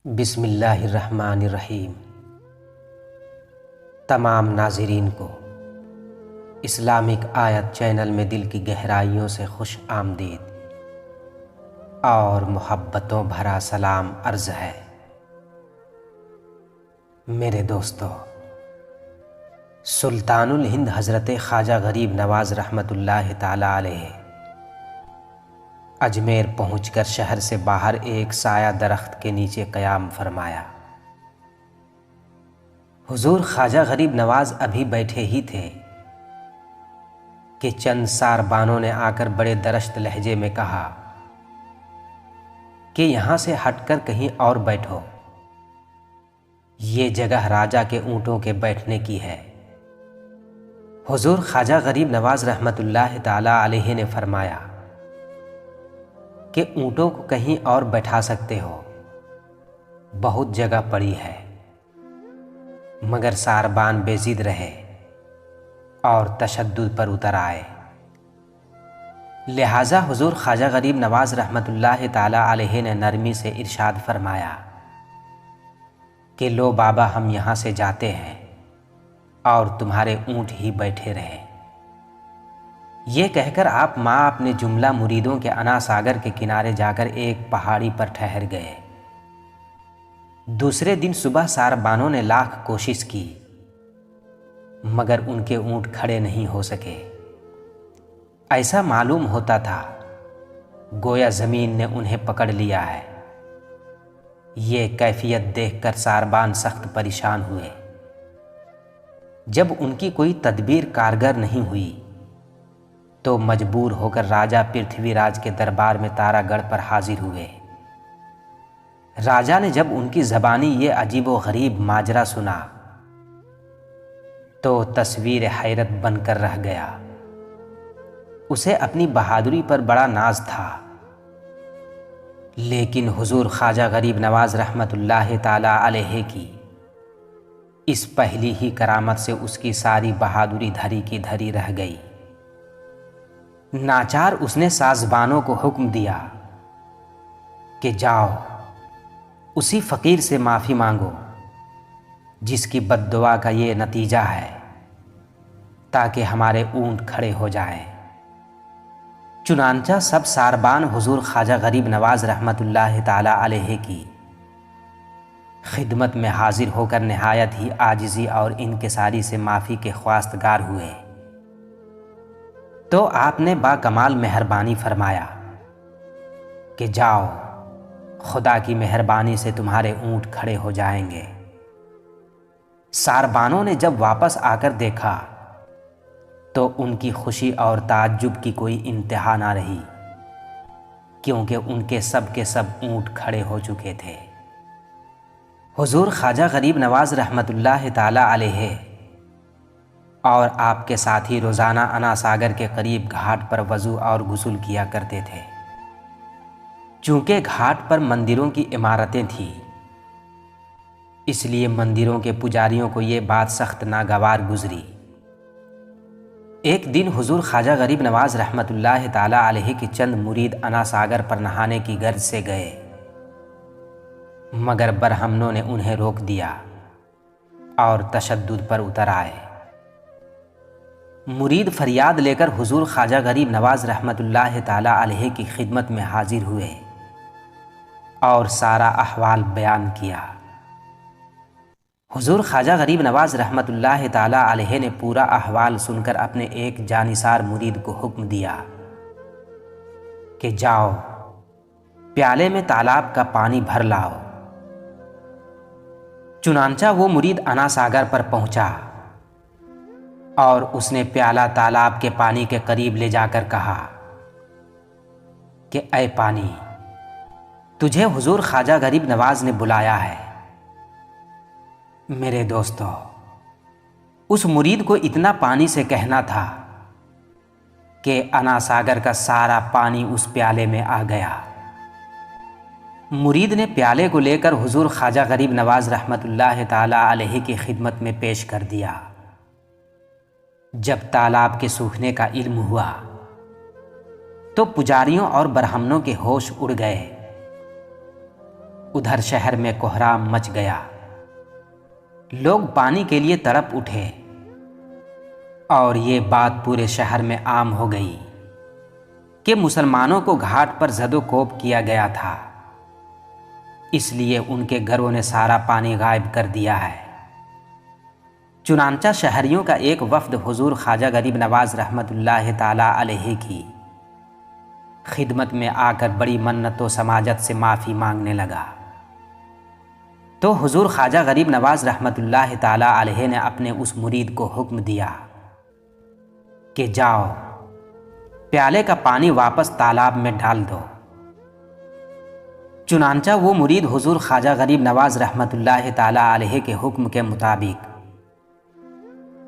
بسم اللہ الرحمن الرحیم۔ تمام ناظرین کو اسلامک آیت چینل میں دل کی گہرائیوں سے خوش آمدید اور محبتوں بھرا سلام عرض ہے۔ میرے دوستو، سلطان الہند حضرت خواجہ غریب نواز رحمۃ اللہ تعالی علیہ اجمیر پہنچ کر شہر سے باہر ایک سایہ درخت کے نیچے قیام فرمایا۔ حضور خواجہ غریب نواز ابھی بیٹھے ہی تھے کہ چند ساربانوں نے آ کر بڑے درشت لہجے میں کہا کہ یہاں سے ہٹ کر کہیں اور بیٹھو، یہ جگہ راجا کے اونٹوں کے بیٹھنے کی ہے۔ حضور خواجہ غریب نواز رحمۃ اللہ تعالی علیہ نے فرمایا کہ اونٹوں کو کہیں اور بیٹھا سکتے ہو، بہت جگہ پڑی ہے۔ مگر ساربان بے ضد رہے اور تشدد پر اتر آئے، لہٰذا حضور خواجہ غریب نواز رحمۃ اللہ تعالی علیہ نے نرمی سے ارشاد فرمایا کہ لو بابا، ہم یہاں سے جاتے ہیں اور تمہارے اونٹ ہی بیٹھے رہے۔ یہ کہہ کر آپ ماں اپنے جملہ مریدوں کے انا ساگر کے کنارے جا کر ایک پہاڑی پر ٹھہر گئے۔ دوسرے دن صبح ساربانوں نے لاکھ کوشش کی مگر ان کے اونٹ کھڑے نہیں ہو سکے۔ ایسا معلوم ہوتا تھا گویا زمین نے انہیں پکڑ لیا ہے۔ یہ کیفیت دیکھ کر ساربان سخت پریشان ہوئے۔ جب ان کی کوئی تدبیر کارگر نہیں ہوئی تو مجبور ہو کر راجا پرتھوی راج کے دربار میں تارا گڑھ پر حاضر ہوئے۔ راجا نے جب ان کی زبانی یہ عجیب و غریب ماجرا سنا تو تصویر حیرت بن کر رہ گیا۔ اسے اپنی بہادری پر بڑا ناز تھا، لیکن حضور خواجہ غریب نواز رحمۃ اللہ تعالی علیہ کی اس پہلی ہی کرامت سے اس کی ساری بہادری دھری کی دھری رہ گئی۔ ناچار اس نے سازبانوں کو حکم دیا کہ جاؤ اسی فقیر سے معافی مانگو جس کی بد دعا کا یہ نتیجہ ہے، تاکہ ہمارے اونٹ کھڑے ہو جائیں۔ چنانچہ سب ساربان حضور خواجہ غریب نواز رحمۃ اللہ تعالی علیہ کی خدمت میں حاضر ہو کر نہایت ہی عاجزی اور انکساری سے معافی کے خواستگار ہوئے۔ تو آپ نے با کمال مہربانی فرمایا کہ جاؤ، خدا کی مہربانی سے تمہارے اونٹ کھڑے ہو جائیں گے۔ ساربانوں نے جب واپس آ کر دیکھا تو ان کی خوشی اور تعجب کی کوئی انتہا نہ رہی، کیونکہ ان کے سب اونٹ کھڑے ہو چکے تھے۔ حضور خواجہ غریب نواز رحمۃ اللہ تعالی علیہ اور آپ کے ساتھی روزانہ انا ساگر کے قریب گھاٹ پر وضو اور غسل کیا کرتے تھے۔ چونکہ گھاٹ پر مندروں کی عمارتیں تھیں، اس لیے مندروں کے پجاریوں کو یہ بات سخت ناگوار گزری۔ ایک دن حضور خواجہ غریب نواز رحمۃ اللہ تعالی علیہ کے چند مرید انا ساگر پر نہانے کی غرض سے گئے، مگر برہمنوں نے انہیں روک دیا اور تشدد پر اتر آئے۔ مرید فریاد لے کر حضور خواجہ غریب نواز رحمۃ اللہ تعالی علیہ کی خدمت میں حاضر ہوئے اور سارا احوال بیان کیا۔ حضور خواجہ غریب نواز رحمۃ اللہ تعالی علیہ نے پورا احوال سن کر اپنے ایک جانثار مرید کو حکم دیا کہ جاؤ پیالے میں تالاب کا پانی بھر لاؤ۔ چنانچہ وہ مرید انا ساگر پر پہنچا اور اس نے پیالہ تالاب کے پانی کے قریب لے جا کر کہا کہ اے پانی، تجھے حضور خواجہ غریب نواز نے بلایا ہے۔ میرے دوستو، اس مرید کو اتنا پانی سے کہنا تھا کہ انا ساگر کا سارا پانی اس پیالے میں آ گیا۔ مرید نے پیالے کو لے کر حضور خواجہ غریب نواز رحمۃ اللہ تعالی علیہ کی خدمت میں پیش کر دیا۔ جب تالاب کے سوکھنے کا علم ہوا تو پجاریوں اور برہمنوں کے ہوش اڑ گئے۔ ادھر شہر میں کوہرام مچ گیا، لوگ پانی کے لیے تڑپ اٹھے اور یہ بات پورے شہر میں عام ہو گئی کہ مسلمانوں کو گھاٹ پر زد و کوب کیا گیا تھا، اس لیے ان کے گھروں نے سارا پانی غائب کر دیا ہے۔ چنانچہ شہریوں کا ایک وفد حضور خواجہ غریب نواز رحمۃ اللہ تعالی علیہ کی خدمت میں آ کر بڑی منت و سماجت سے معافی مانگنے لگا، تو حضور خواجہ غریب نواز رحمۃ اللہ تعالی علیہ نے اپنے اس مرید کو حکم دیا کہ جاؤ پیالے کا پانی واپس تالاب میں ڈال دو۔ چنانچہ وہ مرید حضور خواجہ غریب نواز رحمۃ اللہ تعالی علیہ کے حکم کے مطابق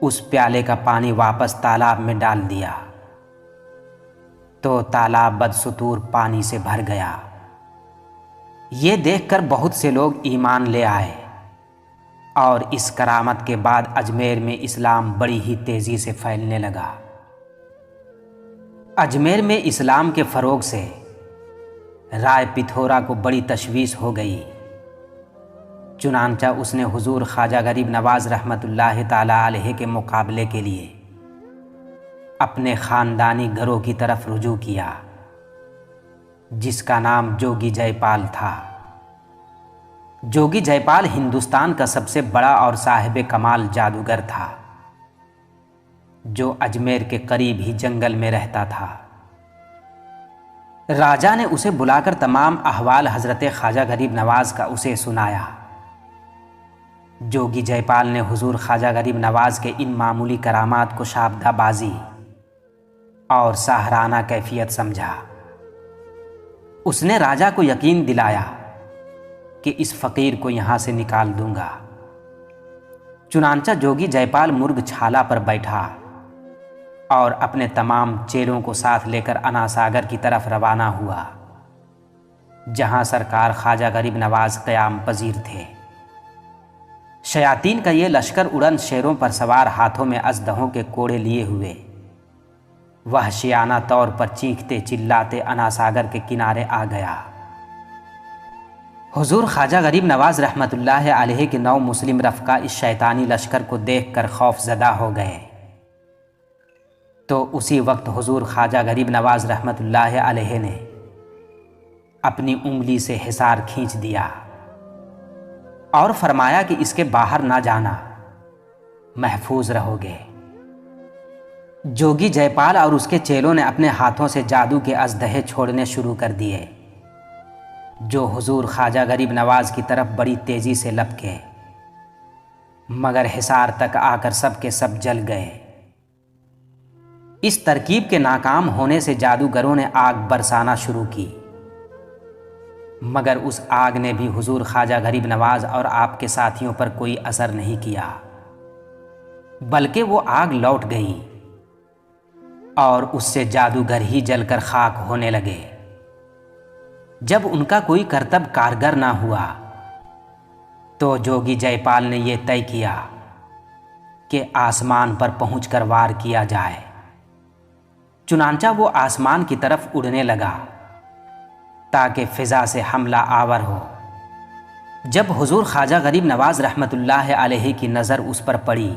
اس پیالے کا پانی واپس تالاب میں ڈال دیا تو تالاب بدستور پانی سے بھر گیا۔ یہ دیکھ کر بہت سے لوگ ایمان لے آئے اور اس کرامت کے بعد اجمیر میں اسلام بڑی ہی تیزی سے پھیلنے لگا۔ اجمیر میں اسلام کے فروغ سے رائے پتھورا کو بڑی تشویش ہو گئی، چنانچہ اس نے حضور خواجہ غریب نواز رحمۃ اللہ تعالی علیہ کے مقابلے کے لیے اپنے خاندانی گھروں کی طرف رجوع کیا، جس کا نام جوگی جے پال تھا۔ جوگی جے پال ہندوستان کا سب سے بڑا اور صاحب کمال جادوگر تھا، جو اجمیر کے قریب ہی جنگل میں رہتا تھا۔ راجا نے اسے بلا کر تمام احوال حضرت خواجہ غریب نواز کا اسے سنایا۔ جوگی جے پال نے حضور خواجہ غریب نواز کے ان معمولی کرامات کو شابدہ بازی اور ساہرانہ کیفیت سمجھا۔ اس نے راجا کو یقین دلایا کہ اس فقیر کو یہاں سے نکال دوں گا۔ چنانچہ جوگی جے پال مرگ چھالا پر بیٹھا اور اپنے تمام چیلوں کو ساتھ لے کر اناساگر کی طرف روانہ ہوا، جہاں سرکار خواجہ غریب نواز قیام پذیر تھے۔ شیاطین کا یہ لشکر اڑن شیروں پر سوار، ہاتھوں میں اژدہوں کے کوڑے لیے ہوئے، وحشیانہ طور پر چیختے چلاتے اناساگر کے کنارے آ گیا۔ حضور خواجہ غریب نواز رحمۃ اللہ علیہ کے 9 مسلم رفقا اس شیطانی لشکر کو دیکھ کر خوف زدہ ہو گئے، تو اسی وقت حضور خواجہ غریب نواز رحمۃ اللہ علیہ نے اپنی انگلی سے حصار کھینچ دیا اور فرمایا کہ اس کے باہر نہ جانا، محفوظ رہو گے۔ جوگی جے پال اور اس کے چیلوں نے اپنے ہاتھوں سے جادو کے اژدہے چھوڑنے شروع کر دیے، جو حضور خواجہ غریب نواز کی طرف بڑی تیزی سے لپکے، مگر حصار تک آ کر سب کے سب جل گئے۔ اس ترکیب کے ناکام ہونے سے جادوگروں نے آگ برسانا شروع کی، مگر اس آگ نے بھی حضور خواجہ غریب نواز اور آپ کے ساتھیوں پر کوئی اثر نہیں کیا، بلکہ وہ آگ لوٹ گئی اور اس سے جادوگر ہی جل کر خاک ہونے لگے۔ جب ان کا کوئی کرتب کارگر نہ ہوا تو جوگی جے پال نے یہ طے کیا کہ آسمان پر پہنچ کر وار کیا جائے۔ چنانچہ وہ آسمان کی طرف اڑنے لگا تاکہ فضا سے حملہ آور ہو۔ جب حضور خواجہ غریب نواز رحمۃ اللہ علیہ کی نظر اس پر پڑی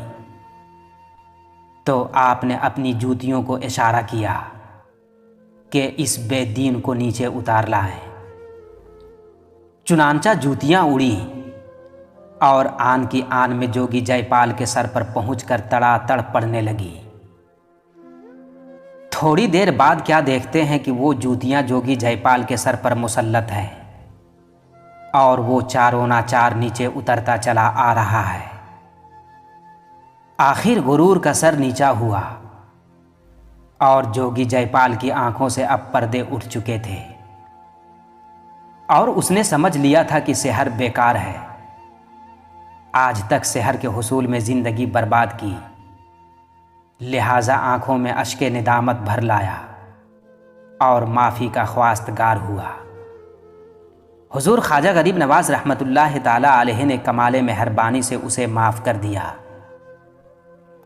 تو آپ نے اپنی جوتیوں کو اشارہ کیا کہ اس بے دین کو نیچے اتار لائیں۔ چنانچہ جوتیاں اڑی اور آن کی آن میں جوگی جے پال کے سر پر پہنچ کر تڑا تڑ پڑنے لگی۔ تھوڑی دیر بعد کیا دیکھتے ہیں کہ وہ جوتیاں جوگی جے پال کے سر پر مسلط ہیں اور وہ چاروں ناچار نیچے اترتا چلا آ رہا ہے۔ آخر غرور کا سر نیچا ہوا اور جوگی جے پال کی آنکھوں سے اب پردے اٹھ چکے تھے اور اس نے سمجھ لیا تھا کہ سحر بیکار ہے۔ آج تک سحر کے حصول میں زندگی برباد کی، لہٰذا آنکھوں میں اشک ندامت بھر لایا اور معافی کا خواستگار ہوا۔ حضور خواجہ غریب نواز رحمۃ اللہ تعالی علیہ نے کمال مہربانی سے اسے معاف کر دیا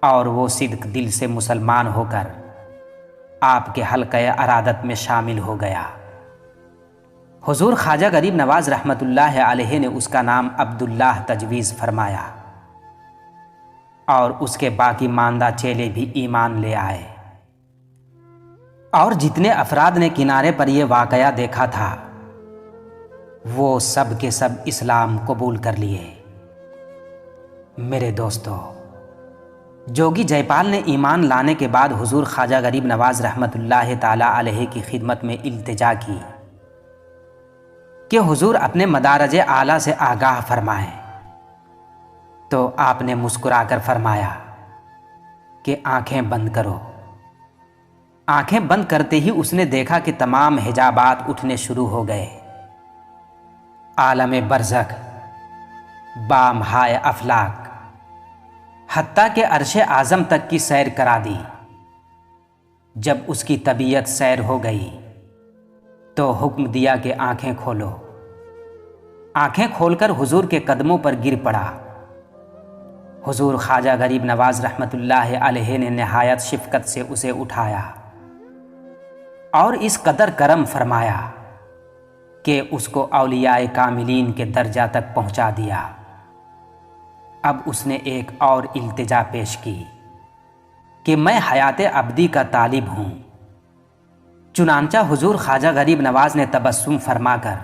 اور وہ صدق دل سے مسلمان ہو کر آپ کے حلقۂ ارادت میں شامل ہو گیا۔ حضور خواجہ غریب نواز رحمۃ اللہ علیہ نے اس کا نام عبداللہ تجویز فرمایا اور اس کے باقی ماندہ چیلے بھی ایمان لے آئے، اور جتنے افراد نے کنارے پر یہ واقعہ دیکھا تھا وہ سب کے سب اسلام قبول کر لیے۔ میرے دوستو، جوگی جے پال نے ایمان لانے کے بعد حضور خواجہ غریب نواز رحمۃ اللہ تعالی علیہ کی خدمت میں التجا کی کہ حضور اپنے مدارج اعلیٰ سے آگاہ فرمائیں، تو آپ نے مسکرا کر فرمایا کہ آنکھیں بند کرو۔ آنکھیں بند کرتے ہی اس نے دیکھا کہ تمام حجابات اٹھنے شروع ہو گئے۔ عالم برزخ، بامہائے افلاک، حتیٰ کہ عرش اعظم تک کی سیر کرا دی۔ جب اس کی طبیعت سیر ہو گئی تو حکم دیا کہ آنکھیں کھولو۔ آنکھیں کھول کر حضور کے قدموں پر گر پڑا۔ حضور خواجہ غریب نواز رحمۃ اللہ علیہ نے نہایت شفقت سے اسے اٹھایا اور اس قدر کرم فرمایا کہ اس کو اولیاء کاملین کے درجہ تک پہنچا دیا۔ اب اس نے ایک اور التجا پیش کی کہ میں حیات ابدی کا طالب ہوں۔ چنانچہ حضور خواجہ غریب نواز نے تبسم فرما کر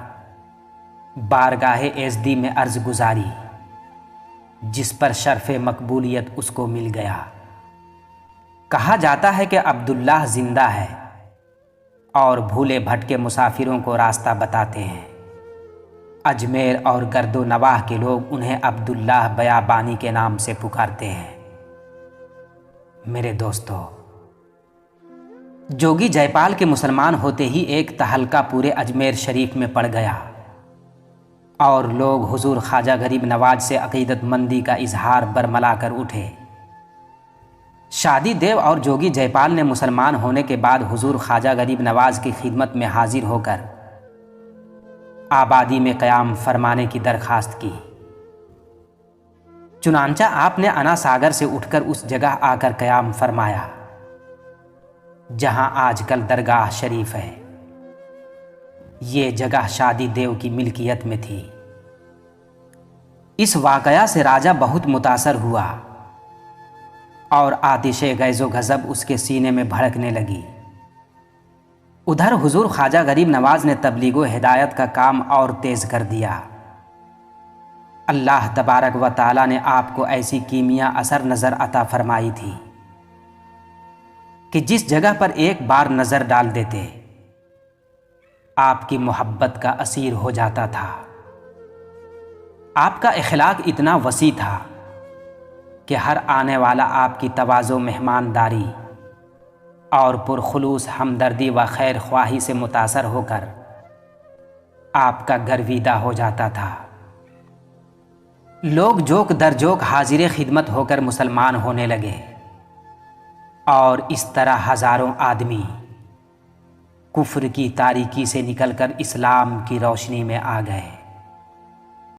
بارگاہ ایزدی میں عرض گزاری، جس پر شرف مقبولیت اس کو مل گیا۔ کہا جاتا ہے کہ عبداللہ زندہ ہے اور بھولے بھٹکے مسافروں کو راستہ بتاتے ہیں۔ اجمیر اور گرد و نواح کے لوگ انہیں عبداللہ بیابانی کے نام سے پکارتے ہیں۔ میرے دوستو، جوگی جے پال کے مسلمان ہوتے ہی ایک تہلکہ پورے اجمیر شریف میں پڑ گیا اور لوگ حضور خواجہ غریب نواز سے عقیدت مندی کا اظہار برملا کر اٹھے۔ شادی دیو اور جوگی جے پال نے مسلمان ہونے کے بعد حضور خواجہ غریب نواز کی خدمت میں حاضر ہو کر آبادی میں قیام فرمانے کی درخواست کی۔ چنانچہ آپ نے انا ساگر سے اٹھ کر اس جگہ آ کر قیام فرمایا جہاں آج کل درگاہ شریف ہے۔ یہ جگہ شادی دیو کی ملکیت میں تھی۔ اس واقعہ سے راجہ بہت متاثر ہوا اور آتش غیظ و غضب اس کے سینے میں بھڑکنے لگی۔ ادھر حضور خواجہ غریب نواز نے تبلیغ و ہدایت کا کام اور تیز کر دیا۔ اللہ تبارک و تعالیٰ نے آپ کو ایسی کیمیا اثر نظر عطا فرمائی تھی کہ جس جگہ پر ایک بار نظر ڈال دیتے آپ کی محبت کا اسیر ہو جاتا تھا۔ آپ کا اخلاق اتنا وسیع تھا کہ ہر آنے والا آپ کی تواضع، مہمانداری اور پرخلوص ہمدردی و خیر خواہی سے متاثر ہو کر آپ کا گرویدہ ہو جاتا تھا۔ لوگ جوک در جوک حاضر خدمت ہو کر مسلمان ہونے لگے اور اس طرح ہزاروں آدمی کفر کی تاریکی سے نکل کر اسلام کی روشنی میں آ گئے۔